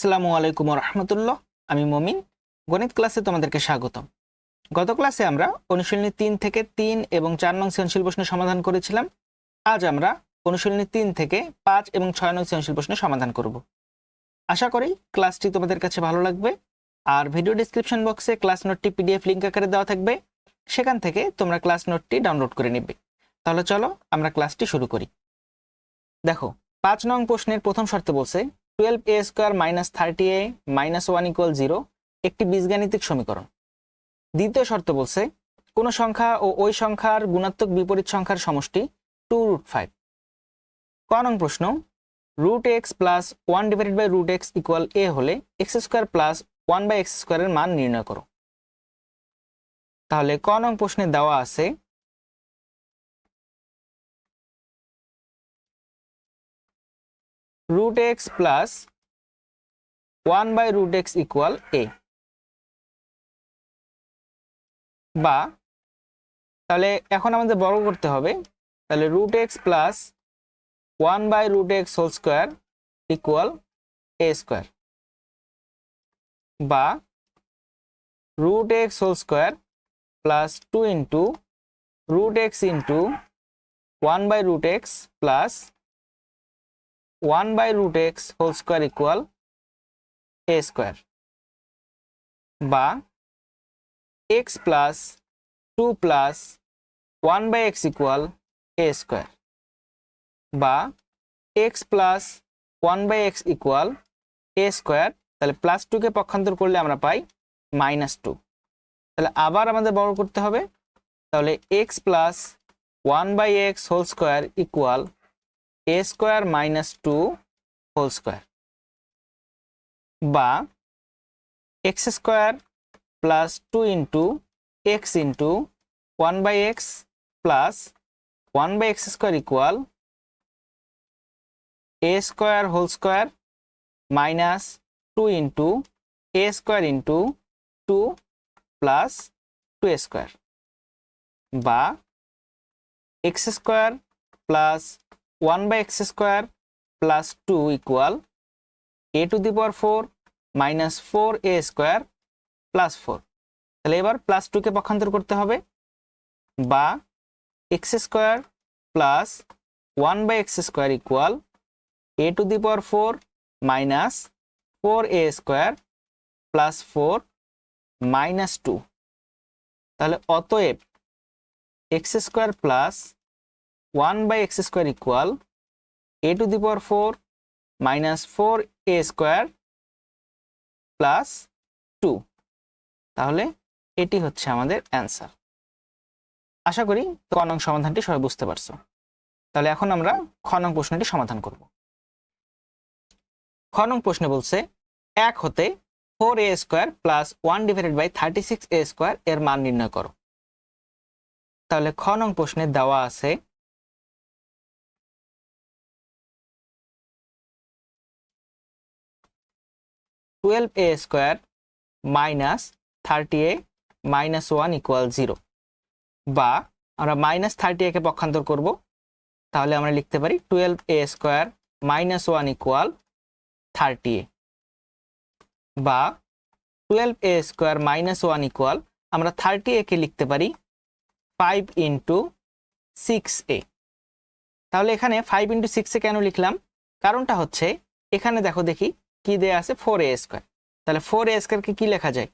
আসসালামু আলাইকুম রহমতুল্লাহ। আমি মমিন, গণিত ক্লাসে তোমাদেরকে স্বাগতম। গত ক্লাসে আমরা অনুশীলনী 3 থেকে 3 এবং 4 নং সৃজনশীল প্রশ্ন সমাধান করেছিলাম। আজ আমরা অনুশীলনী 3 থেকে 5 এবং 6 নং সৃজনশীল প্রশ্ন সমাধান করব। আশা করি ক্লাসটি তোমাদের কাছে ভালো লাগবে। আর ভিডিও ডেসক্রিপশন বক্সে ক্লাস নোটটি পিডিএফ লিংক আকারে দেওয়া থাকবে, সেখান থেকে তোমরা ক্লাস নোটটি ডাউনলোড করে নেবে। তাহলে চলো আমরা ক্লাসটি শুরু করি। দেখো, 5 নং প্রশ্নের প্রথম শর্তে বলছে 12a square minus 30a minus 1 equal 0 একটি বীজগাণিতিক সমীকরণ। দ্বিতীয় শর্ত বলছে কোন সংখ্যা ও ওই সংখ্যার গুণাত্মক বিপরীত সংখ্যার সমষ্টি 2√5। ক নং প্রশ্ন, √x plus 1 divided by √x equal a হলে x square plus 1 by x স্কয়ারের মান নির্ণয় করো। তাহলে ক নং প্রশ্নে দেওয়া আছে √x plus 1 by √x equal a, বা তাহলে এখন আমাদের বর্গ করতে হবে। তাহলে √x plus 1 by √x whole square equal a square, বা √x whole square plus 2 into √x into 1 by √x plus 1 by √x whole square equal a square, বা x plus 2 plus 1 by x equal a square, বা x plus 1 by x equal a square. তাহলে plus 2 কে পক্ষান্তর করলে আমরা পাই -2। তাহলে আবার আমাদের বর্গ করতে হবে। তাহলে x plus 1 by x whole square equal a square minus 2 whole square, বা x square plus 2 into x into 1 by x plus 1 by x square equal a square whole square minus 2 into a square into 2 plus 2 square, বা x square plus 1 by x square plus 2 equal a to the power 4 minus 4a square plus 4। তাহলে এবার plus 2 কে পক্ষান্তর করতে হবে, বা x square plus 1 by x square equal a to the power 4 minus 4a square plus 4 minus 2। তাহলে অতএব x square plus 1 by x square equal a to the power 4 minus 4a square plus 2। তাহলে এটি হচ্ছে আমাদের answer. আশা করি ক নং সমাধানটি সবাই বুঝতে পারছো। তাহলে এখন আমরা খ নং প্রশ্নটি সমাধান করব। খ নং প্রশ্নে বলছে 1 হতে 4a square plus 1 divided by 36a square এর মান নির্ণয় করো। তাহলে খ নং প্রশ্নে দেওয়া আছে (12a square minus 30a minus 1 equal 0, বা আমরা মাইনাস 30a কে পক্ষান্তর করব। তাহলে আমরা লিখতে পারি 12a square minus 1 equal 30a, বা 12a স্কয়ার মাইনাস 1 ইকুয়াল আমরা 30a কে লিখতে পারি 5 ইন্টু 6a। তাহলে এখানে 5 ইন্টু 6a কেন লিখলাম? কারণটা হচ্ছে এখানে দেখো দেখি কি দেয়া আছে 4a স্কয়ার। তাহলে 4a স্কয়ারকে কি লেখা যায়?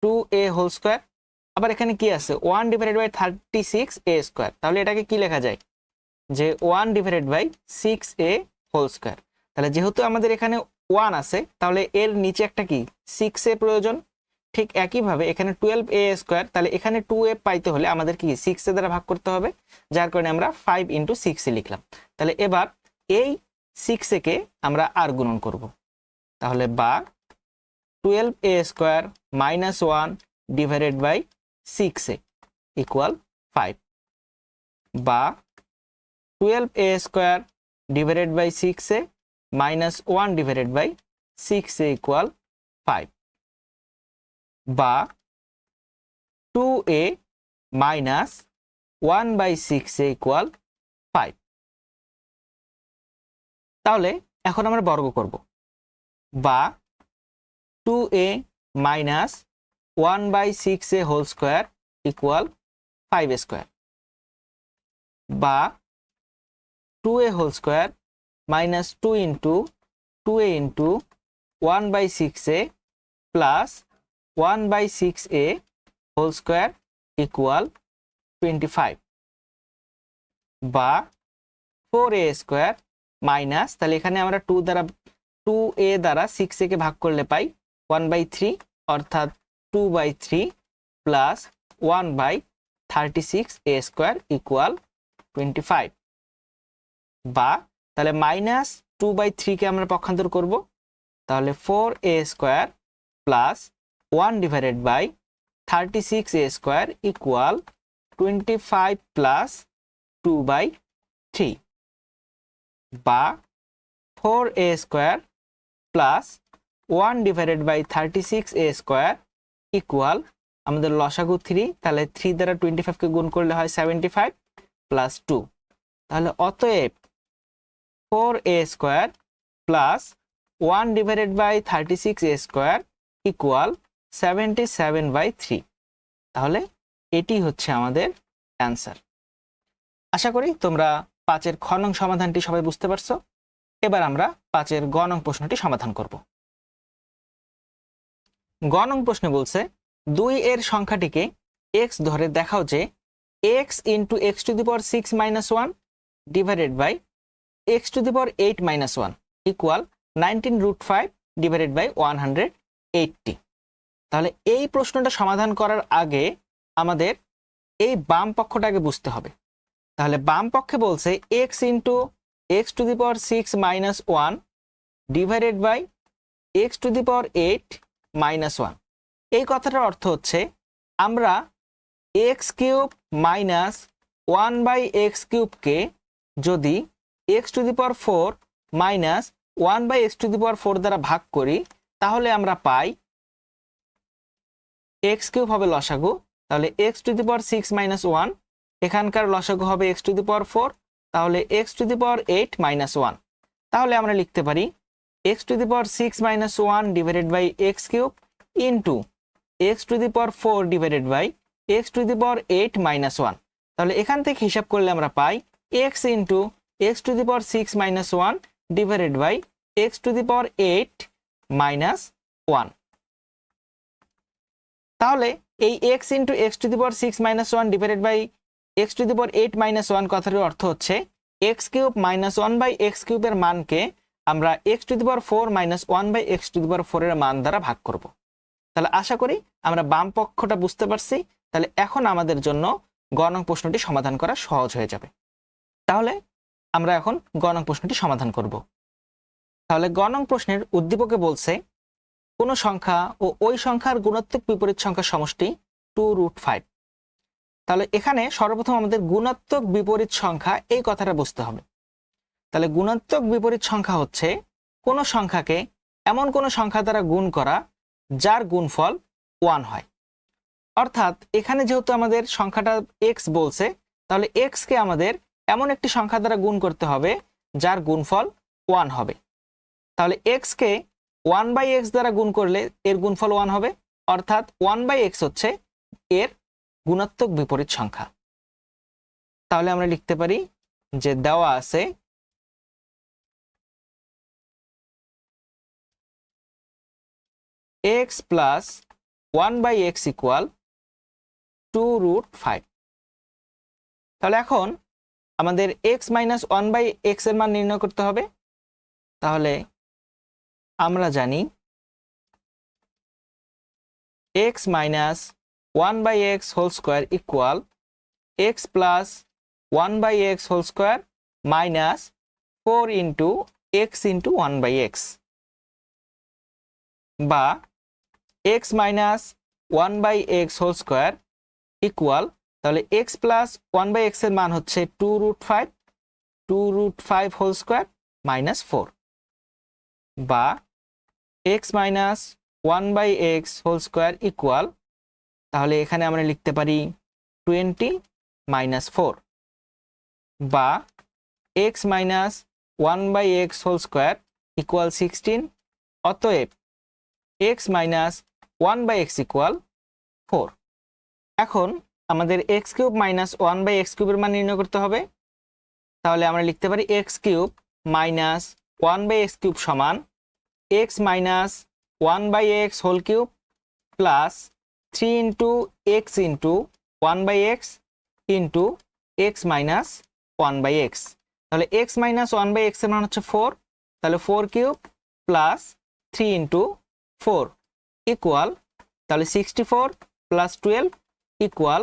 2a whole square. আবার এখানে কি আছে 1 ডিভাইডেড বাই 36a স্কয়ার। তাহলে এটাকে কি লেখা যায়? যে 1 divided by 6a whole square. তাহলে যেহেতু আমাদের এখানে 1 আছে, তাহলে এর নিচে একটা কি 6a প্রয়োজন। ঠিক একইভাবে এখানে 12a স্কয়ার, তাহলে এখানে 2a পাইতে হলে আমাদের কি 6a দ্বারা ভাগ করতে হবে, যার কারণে আমরা 5 ইন্টু 6a লিখলাম। তাহলে এবার এই 6a কে আমরা আর গুণন করব। তাহলে বা 12a square minus 1 divided by 6a equal 5, বা 12a square divided by 6a minus 1 divided by 6a equal 5, বা 2a minus 1 by 6a equal 5। তাহলে এখন আমরা বর্গ করব, বা 2a minus 1/6a whole square equal 5a square, বা 2a whole square minus 2 into 2a into 1/6a plus 1/6a whole square equal 25, বা 4a square minus, তাহলে এখানে আমরা 2a দ্বারা 6a কে ভাগ করলে পাই 1/3 অর্থাৎ 2/3 প্লাস 1/36a স্কোয়ার ইকুয়াল 25, বা তাহলে মাইনাস 2/3 কে আমরা পক্ষান্তর করব, তাহলে 4a square plus 1/36a square equal 25 plus 2/3, বা 4a square plus 1/36a square equal, আমাদের লসাগু 3, তাহলে 3 দ্বারা 25 কে গুণ করলে হয় 75 প্লাস 2, তাহলে অতএব 4a square plus 1/36a square equal 77/3, তাহলে এটি হচ্ছে আমাদের অ্যান্সার। আশা করি তোমরা 5-এর খ নং সমাধানটি সবাই বুঝতে পারছো। এবার আমরা 5-এর গ নং প্রশ্নটি সমাধান করব। গ নং প্রশ্নে বলছে 2 এর সংখ্যাটিকে x ধরে দেখাও যে x into x⁻6 - 1 divided by x⁸ equal 19√5 divided by 180। তাহলে এই প্রশ্নটা সমাধান করার আগে আমাদের এই বাম পক্ষটাকে বুঝতে হবে। তাহলে বাম পক্ষে বলছে x into x⁻6 - 1 divided by x⁸ এই কথাটার অর্থ হচ্ছে আমরা x³ মাইনাস 1/x³ যদি x⁴ মাইনাস 1/x⁴ দ্বারা ভাগ করি তাহলে আমরা পাই x³ হবে লসাগু, তাহলে x⁻6 - 1 এখানকার লসাগু হবে x⁴, তাহলে x⁸ 1, তাহলে আমরা লিখতে পারি x⁻6 - 1 divided by x³ into x⁴ divided by x⁸ 1, তাহলে এখান থেকে হিসাব করলে আমরা পাই x into x⁻6 - 1 divided by x⁸ 1। তাহলে এই x into x⁻6 - 1 divided by x⁸ কথাটির অর্থ হচ্ছে x³ মাইনাস 1/x³ এর মানকে আমরা x⁴ মাইনাস 1/x⁴ এর মান দ্বারা ভাগ করব। তাহলে আশা করি আমরা বাম পক্ষটা বুঝতে পারছি। তাহলে এখন আমাদের জন্য গ নং প্রশ্নটি সমাধান করা সহজ হয়ে যাবে। তাহলে আমরা এখন গ নং প্রশ্নটি সমাধান করব। তাহলে গ নং প্রশ্নের উদ্দীপকে বলছে কোন সংখ্যা ও ওই সংখ্যার গুণাত্মক বিপরীত সংখ্যার সমষ্টি 2√5। তাহলে এখানে সর্বপ্রথম আমাদের গুণাত্মক বিপরীত সংখ্যা এই কথাটা বুঝতে হবে। তাহলে গুণাত্মক বিপরীত সংখ্যা হচ্ছে কোন সংখ্যাকে এমন কোন সংখ্যা দ্বারা গুণ করা যার গুণফল 1 হয়। অর্থাৎ এখানে যেহেতু আমাদের সংখ্যাটা x বলছে, তাহলে x কে আমাদের এমন একটি সংখ্যা দ্বারা গুণ করতে হবে যার গুণফল 1 হবে। তাহলে x কে 1/x দ্বারা গুণ করলে এর গুণফল 1 হবে, অর্থাৎ 1/x হচ্ছে এর গুণাত্মক বিপরীত সংখ্যা। তাহলে আমরা লিখতে পারি যে দেওয়া আছে x প্লাস 1/x ইকুয়াল 2√5। তাহলে এখন আমাদের x মাইনাস 1/x এর মান নির্ণয় করতে হবে। তাহলে আমরা জানি x minus 1/x whole square equal x plus 1/x whole square minus 4 into x into 1/x, বা x minus 1/x whole square equal, তাহলে x প্লাস 1/x এর মান হচ্ছে 2√5 হোল স্কোয়ার মাইনাস 4, বা x minus 1/x whole square equal, তাহলে এখানে আমরা লিখতে পারি 20 মাইনাস 4, বা x minus 1/x whole square equal 16। অতএব এক্স মাইনাস 1/x ইকুয়াল 4। এখন আমাদের এক্স কিউব মাইনাস 1/x কিউবের মান নির্ণয় করতে হবে। তাহলে আমরা লিখতে পারি x cube minus 1/x cube সমান x minus 1/x whole cube plus 3 into x into 1/x into x minus 1/x। তাহলে এক্স মাইনাস 1/x এর মান হচ্ছে 4, তাহলে 4 কিউব প্লাস 3 ইন্টু 4 ইকুয়াল, তাহলে 64 প্লাস 12 ইকুয়াল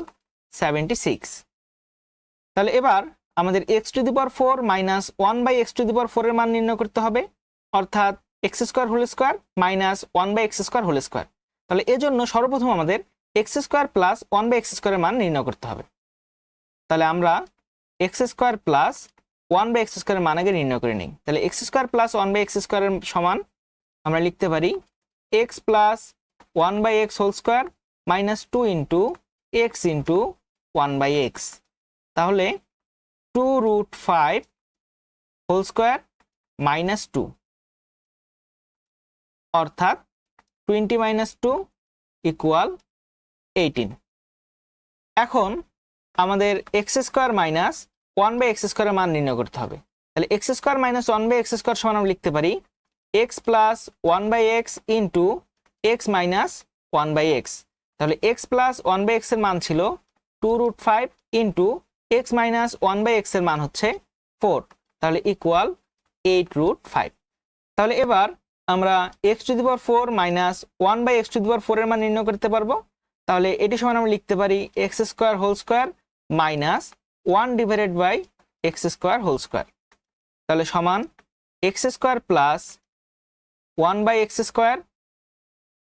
76। তাহলে এবার আমাদের x to the power 4 minus 1/x to the power 4 এর মান নির্ণয় করতে হবে, অর্থাৎ x square whole square minus 1/x square whole square. তাহলে এজন্য সর্বপ্রথম আমাদের এক্স স্কোয়ার প্লাস 1/x স্কোয়ারের মান নির্ণয় করতে হবে। তাহলে আমরা এক্স স্কোয়ার প্লাস 1/x স্কোয়ারের মান আগে নির্ণয় করে নিই। তাহলে এক্স স্কোয়ার প্লাস 1/x স্কোয়ারের সমান আমরা লিখতে পারি x plus 1/x whole square minus 2 into x into 1/x। তাহলে 2√5 হোল স্কোয়ার মাইনাস 2, অর্থাৎ 20 মাইনাস 2 ইকুয়াল 18। এখন আমাদের এক্স স্কোয়ার মাইনাস 1/x স্কোয়ারের মান নির্ণয় করতে হবে। তাহলে x square minus 1/x square সমান আমরা লিখতে পারি x plus 1/x into x minus 1/x। তাহলে এক্স প্লাস 1/x এর মান ছিল 2√5 ইন্টু এক্স মাইনাস 1/x এর মান হচ্ছে 4, তাহলে ইকুয়াল 8√5। তাহলে এবার আমরা x to the power 4 minus 1/x to the power 4 এর মান নির্ণয় করতে পারবো। তাহলে এটি সমান আমরা লিখতে পারি x square whole square minus 1/x square whole square. তাহলে সমান x square plus 1/x square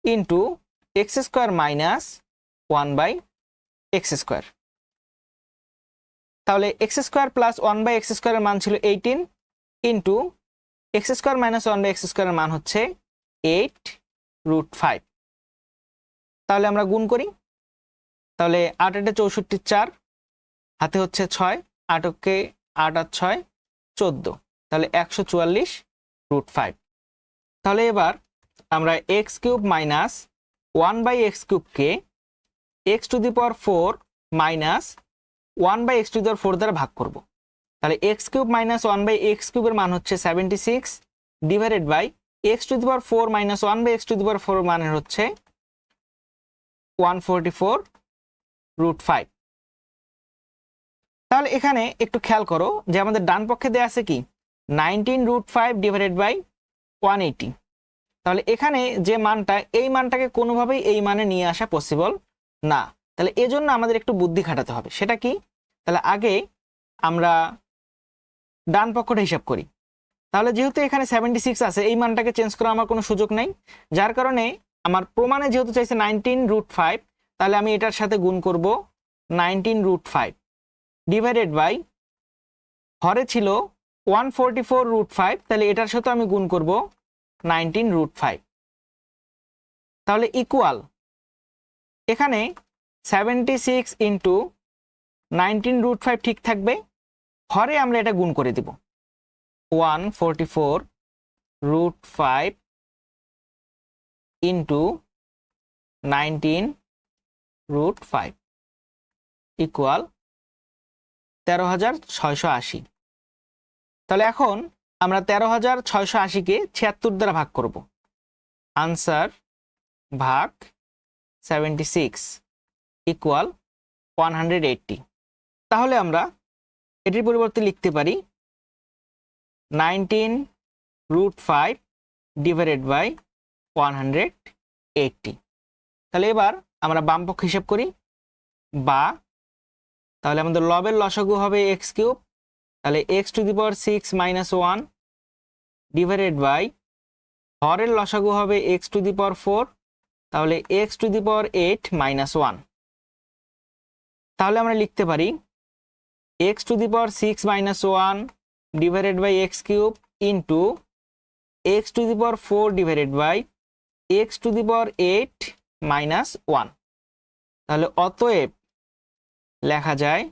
into x square minus 1/x square. তাহলে এক্স স্কোয়ার প্লাস 1/x স্কোয়ারের মান ছিল 18 into x square minus 1/x স্কোয়ারের মান হচ্ছে 8√5। তাহলে আমরা গুণ করি। তাহলে 8 8 64, 4 হাতে হচ্ছে 6, 8 কে 8 আর 6 14, তাহলে 144√5। তাহলে এবার আমরা এক্স কিউব মাইনাস 1/x কিউবকে x to the power 4 minus 1/x to the power 4 দ্বারা ভাগ করব। তাহলে এক্স কিউব মাইনাস 1/x কিউবের মান হচ্ছে 76 divided by x to the power 4 minus 1/x to the power 4 মানের হচ্ছে 144√5। তাহলে এখানে একটু খেয়াল করো যে আমাদের ডান পক্ষে দেয়া আছে কি 19√5 ডিভাইডেড বাই 180। তাহলে এখানে যে মানটা, এই মানটাকে কোনোভাবেই এই মানে নিয়ে আসা পসিবল না। তাহলে এজন্য আমাদের একটু বুদ্ধি খাটাতে হবে। সেটা কি? তাহলে আগে আমরা ডান পক্ষটা হিসাব করি। তাহলে যেহেতু এখানে 76 আছে, এই মানটাকে চেঞ্জ করার আমার কোনো সুযোগ নেই, যার কারণে আমার প্রমাণে যেহেতু চাইছে 19√5, তাহলে আমি এটার সাথে গুণ করব 19√5 ডিভাইডেড বাই, হরে ছিল 144√5, তাহলে এটার সাথে আমি গুণ করব 19√5। তাহলে ইকুয়াল, এখানে 76 ইন্টু 19√5 ঠিক থাকবে, হরে আমরা এটা গুণ করে দিব 144√5 ইন্টু 19√5 ইকুয়াল 13,680। তাহলে এখন আমরা 13,680-কে 76 দ্বারা ভাগ করব। আনসার ভাগ 76 ইকুয়াল 180। তাহলে আমরা এটির পরিবর্তে লিখতে পারি 19√5 ডিভাইডেড বাই 180। তাহলে এবার আমরা বাম পক্ষ হিসাব করি, বা তাহলে আমাদের লবের লসাগু হবে এক্স কিউব, তাহলে x to the power 6 minus 1 divided by, হরের লসাগু হবে এক্স টু দি পাওয়ার 4, তাহলে x to the power 8 minus 1। তাহলে আমরা লিখতে পারি x to the power 6 minus 1 divided by x cube into x to the power 4 divided by x to the power 8 minus 1। তাহলে অতএব লেখা যায়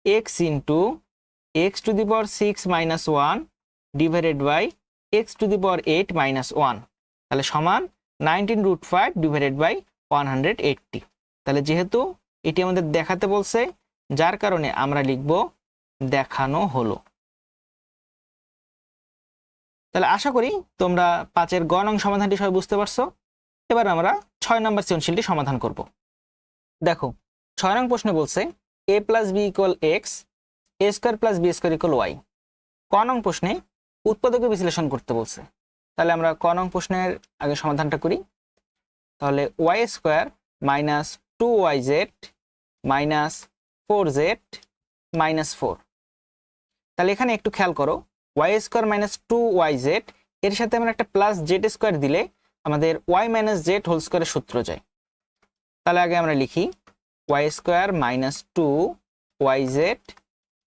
x into x to the power 6 minus 1 divided by x to the power 8 minus 1, তাহলে সমান 19√5 divided by 180। তাহলে যেহেতু এটি আমাদের দেখাতে বলছে, যার কারণে আমরা লিখব দেখানো হলো। তাহলে আশা করি তোমরা 5-এর গ নং সমাধানটি সবাই বুঝতে পারছো। এবার আমরা 6 নম্বর সৃজনশীলটি সমাধান করব। দেখো 6 নং প্রশ্নে বলছে a + b = x, a² + b² = y। ক নং প্রশ্নে উৎপাদকে বিশ্লেষণ করতে বলছে। তাহলে আমরা ক নং প্রশ্নের আগে সমাধানটা করি। তাহলে y² - 2yz - 4z - 4। তাহলে এখানে একটু খেয়াল করো, y² - 2yz এর সাথে আমরা একটা +z² দিলে আমাদের y - z² এর সূত্র যায়। তাহলে আগে আমরা লিখি y² - 2yz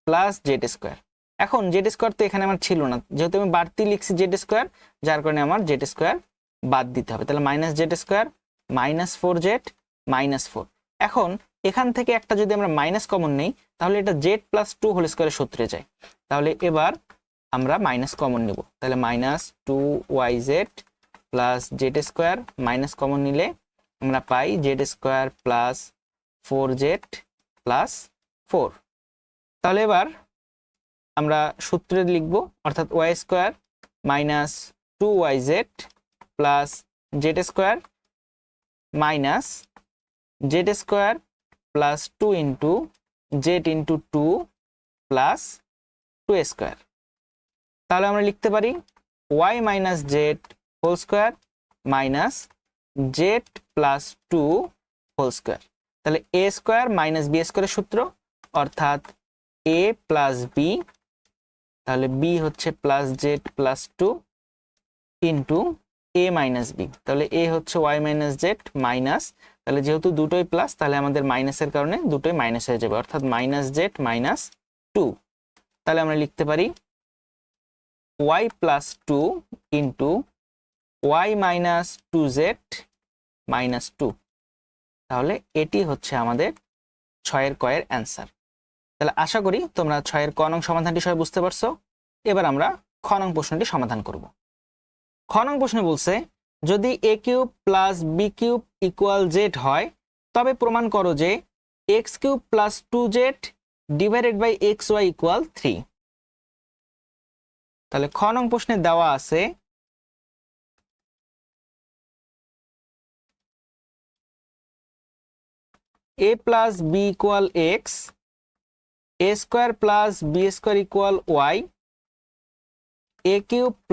+ z²। এখন z² তো এখানে আমার ছিল না, যেহেতু আমি বাড়তি লিখছি z², যার কারণে আমার z² বাদ দিতে হবে। তাহলে -z² - 4z - 4। এখন এখান থেকে একটা যদি আমরা মাইনাস কমন নেই, তাহলে এটা z + 2² এর সূত্রে যায়। তাহলে এবার আমরা মাইনাস কমন নেব। তাহলে -2yz + z² মাইনাস কমন নিলে আমরা পাই z² + 4z + 4। তাহলে এবার আমরা সূত্রে লিখব, অর্থাৎ y² - 2yz + z² - z² + 2 × z × 2 + 2² তাহলে আমরা লিখতে পারি y - z² - z + 2² তাহলে a² - b² এর সূত্র, অর্থাৎ a + b, তাহলে b হচ্ছে +z + 2 × a - b। তাহলে a হচ্ছে y - z মাইনাস, তাহলে যেহেতু দুটোই প্লাস, তাহলে আমাদের মাইনাসের কারণে দুটোই মাইনাস হয়ে যাবে, অর্থাৎ -z - 2। তাহলে আমরা লিখতে পারি y + 2 × y - 2z - 2। তাহলে এটি হচ্ছে আমাদের 6-এর ক এর অ্যান্সার। তাহলে আশা করি তোমরা 6-এর ক নং সমাধানটি সবাই বুঝতে পারছো। এবার আমরা খ নং প্রশ্নটি সমাধান করব। খ নং প্রশ্নে বলছে যদি a³ + b³ = z হয়, তবে প্রমাণ করো যে x³ + 2z divided by xy = 3। তাহলে খ নং প্রশ্নে দেওয়া আছে a + b = x, a² + b² = y, a³ +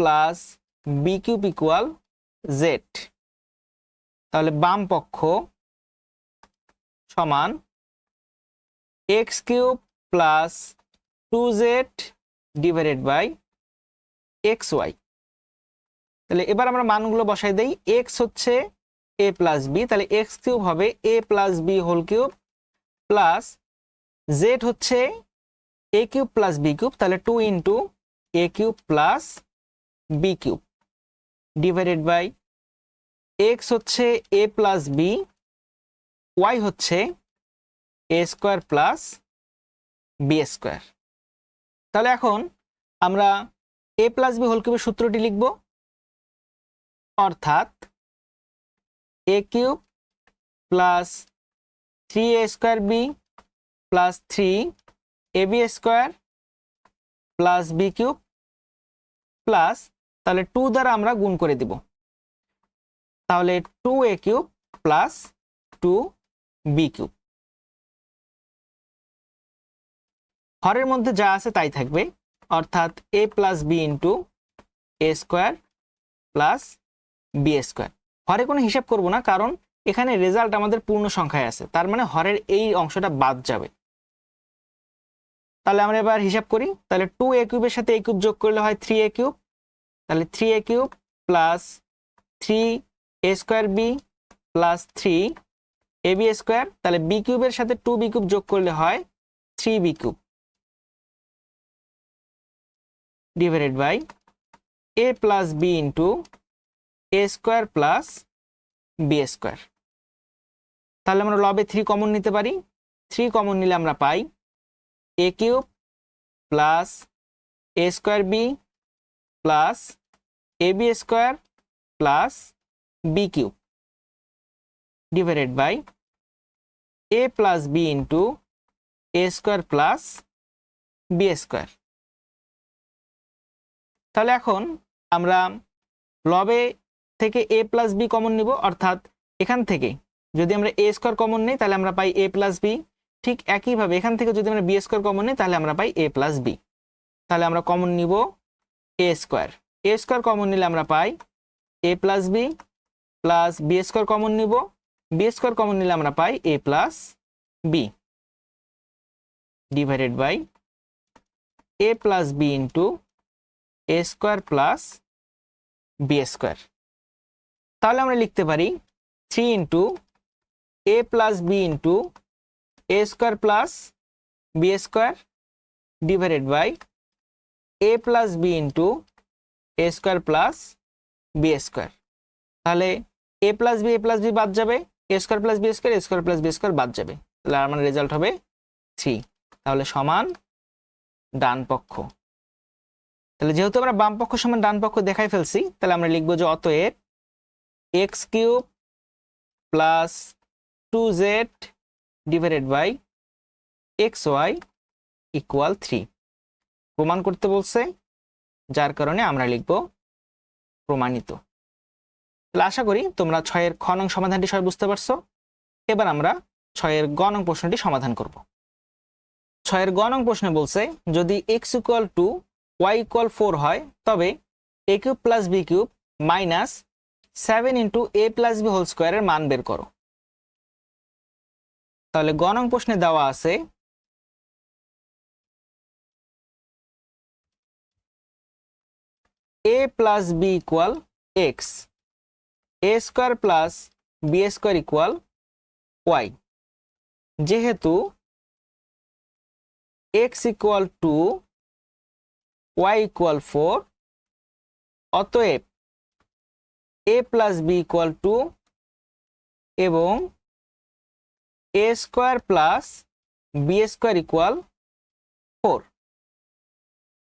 b³ = z। তাহলে বাম পক্ষ সমান x³ + 2z divided by xy। তাহলে এবার আমরা মানগুলো বসাই দেই। x হচ্ছে a + b, তাহলে x³ হবে a + b³ প্লাস z হচ্ছে a³ + b³ তাহলে 2 × a³ + b³ divided by x হচ্ছে a + b, y হচ্ছে a² + b²। তাহলে এখন আমরা a + b³ সূত্রটি লিখব, অর্থাৎ a³ + 3a² b + 3ab² + b³ plus, তাহলে 2 দ্বারা আমরা গুণ করে দিব, তাহলে 2a³ + 2b³। হরের মধ্যে যা আছে তাই থাকবে, অর্থাৎ a + b × a² + b²। হরে কোনো হিসাব করব না, কারণ এখানে রেজাল্ট আমাদের পূর্ণ সংখ্যায় আছে, তার মানে হরের এই অংশটা বাদ যাবে। তাহলে আমরা এবার হিসাব করি। তাহলে 2a³ এর সাথে a³ যোগ করলে হয় 3a³, তাহলে 3a³ + 3a²b + 3ab², তাহলে b³ এর সাথে 2b³ যোগ করলে হয় 3b³ divided by a + b × a² + b²। তাহলে আমরা লবে 3 কমন নিতে পারি। 3 কমন নিলে আমরা পাই a³ + a²b + ab² + b cube divided by a plus b into a square plus b square. তাহলে এখন আমরা লবে থেকে এ প্লাস বি কমন নিব, অর্থাৎ এখান থেকে যদি আমরা এ স্কোয়ার কমন নিই তাহলে আমরা পাই এ প্লাস বি। ঠিক একইভাবে এখান থেকে যদি আমরা বি স্কোয়ার কমন নিই তাহলে আমরা পাই এ প্লাস বি। তাহলে আমরা কমন নিব a square. A square common নিলে আমরা পাই a plus b, plus b square common নিব, বি স্কোয়ার কমন নিলে আমরা পাই a plus b divided by a plus b into a square plus b square. তাহলে আমরা লিখতে পারি 3 into a plus b into a square plus b square divided by a plus b into a square plus b square. তাহলে a plus B বাদ যাবে, এ square plus b square, a square plus b square বাদ যাবে, তাহলে আমার result হবে 3। তাহলে সমান ডান পক্ষ। তাহলে যেহেতু আমরা বাম পক্ষ সমান ডান পক্ষ দেখাই ফেলছি, তাহলে আমরা লিখবো যে অতএব x cube plus 2z divided by x y equal 3 প্রমাণ করতে বলছে, যার কারণে আমরা লিখব প্রমাণিত। তাহলে আশা করি তোমরা 6-এর খ নং সমাধানটি সবাই বুঝতে পারছো। এবার আমরা 6-এর গ নং প্রশ্নটি সমাধান করব। 6-এর গ নং প্রশ্নে বলছে যদি x equal to y equal 4 হয় তবে a cube plus b cube minus 7 into a plus b whole স্কোয়ারের মান বের করো। তাহলে গ নং প্রশ্নে দেওয়া আছে a plus b equal x, a square plus b square equal y. যেহেতু x equal to y equal 4, অতএব a plus b equal to এবং a square plus b square equal 4।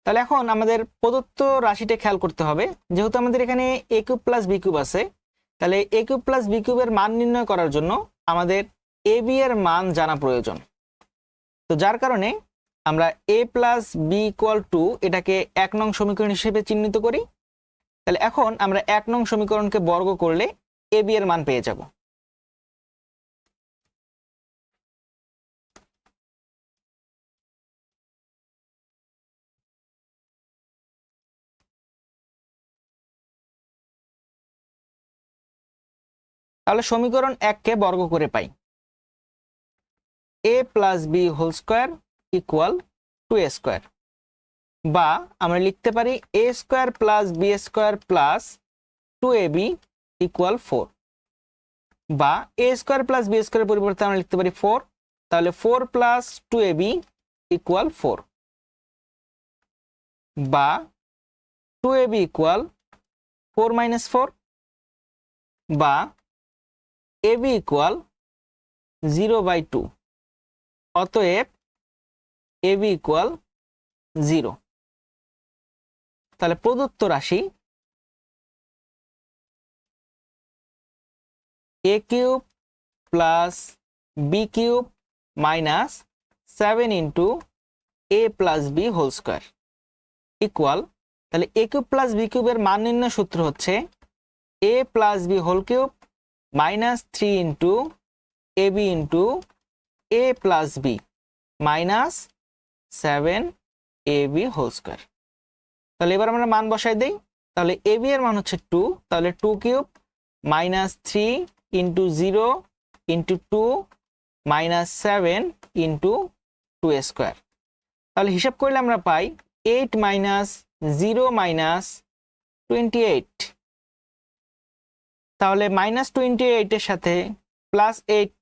তাহলে এখন আমাদের প্রদত্ত রাশিটা খেয়াল করতে হবে। যেহেতু আমাদের এখানে এ কিউব প্লাস বি কিউব আছে, তাহলে এ কিউব প্লাস বি কিউবের মান নির্ণয় করার জন্য আমাদের এ বি এর মান জানা প্রয়োজন। তো যার কারণে আমরা এ প্লাস বি ইকুয়াল টু এটাকে 1 নং সমীকরণ হিসেবে চিহ্নিত করি। তাহলে এখন আমরা 1 নং সমীকরণকে বর্গ করলে এ বি এর মান পেয়ে যাব। তাহলে সমীকরণ 1কে বর্গ করে পাই a plus b whole square equal 2a square, বা আমরা লিখতে পারি a square plus b square plus 2ab equal 4, বা a স্কোয়ার প্লাস বি স্কোয়ারের পরিবর্তে আমরা লিখতে পারি 4। তাহলে 4 প্লাস 2ab ইকুয়াল 4, বা 2ab ইকুয়াল 4 মাইনাস 4, বা ab ইকুয়াল 0/2। অতএব ab ইকুয়াল 0। তাহলে প্রদত্ত রাশি a cube plus b cube minus 7 into a plus b whole square equal, তাহলে a কিউব প্লাস বি কিউবের মান নির্ণয় সূত্র হচ্ছে a plus b whole cube minus 3 into a b into a plus b minus 7 a b whole square. তাহলে এবার আমরা মান বসাই দিই। তাহলে এ বি এর মান হচ্ছে 2, তাহলে 2 cube minus 3 into 0 into 2 minus 7 into 2 square. তাহলে হিসাব করলে আমরা পাই 8 মাইনাস 0 মাইনাস 28। তাহলে মাইনাস 28 এর সাথে প্লাস 8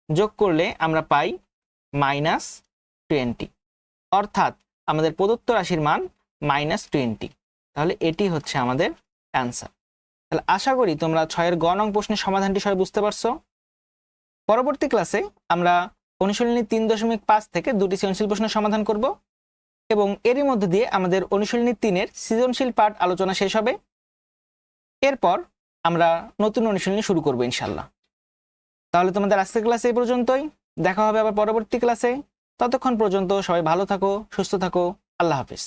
যোগ করলে আমরা পাই মাইনাস 20, অর্থাৎ আমাদের প্রদত্ত রাশির মান মাইনাস 20। তাহলে এটি হচ্ছে আমাদের অ্যান্সার। তাহলে আশা করি তোমরা 6-এর গ নং প্রশ্নের সমাধানটি সবাই বুঝতে পারছো। পরবর্তী ক্লাসে আমরা অনুশীলনী 3.5 থেকে 2টি সৃজনশীল প্রশ্নের সমাধান করব, এবং এরই মধ্যে দিয়ে আমাদের অনুশীলনী 3-এর সৃজনশীল পাঠ আলোচনা শেষ হবে। এরপর আমরা নতুন অনুশীলনী শুরু করবো ইনশাল্লাহ। তাহলে তোমাদের আজকের ক্লাস এই পর্যন্তই, দেখা হবে আবার পরবর্তী ক্লাসে। ততক্ষণ পর্যন্ত সবাই ভালো থাকো, সুস্থ থাকো, আল্লাহ হাফিজ।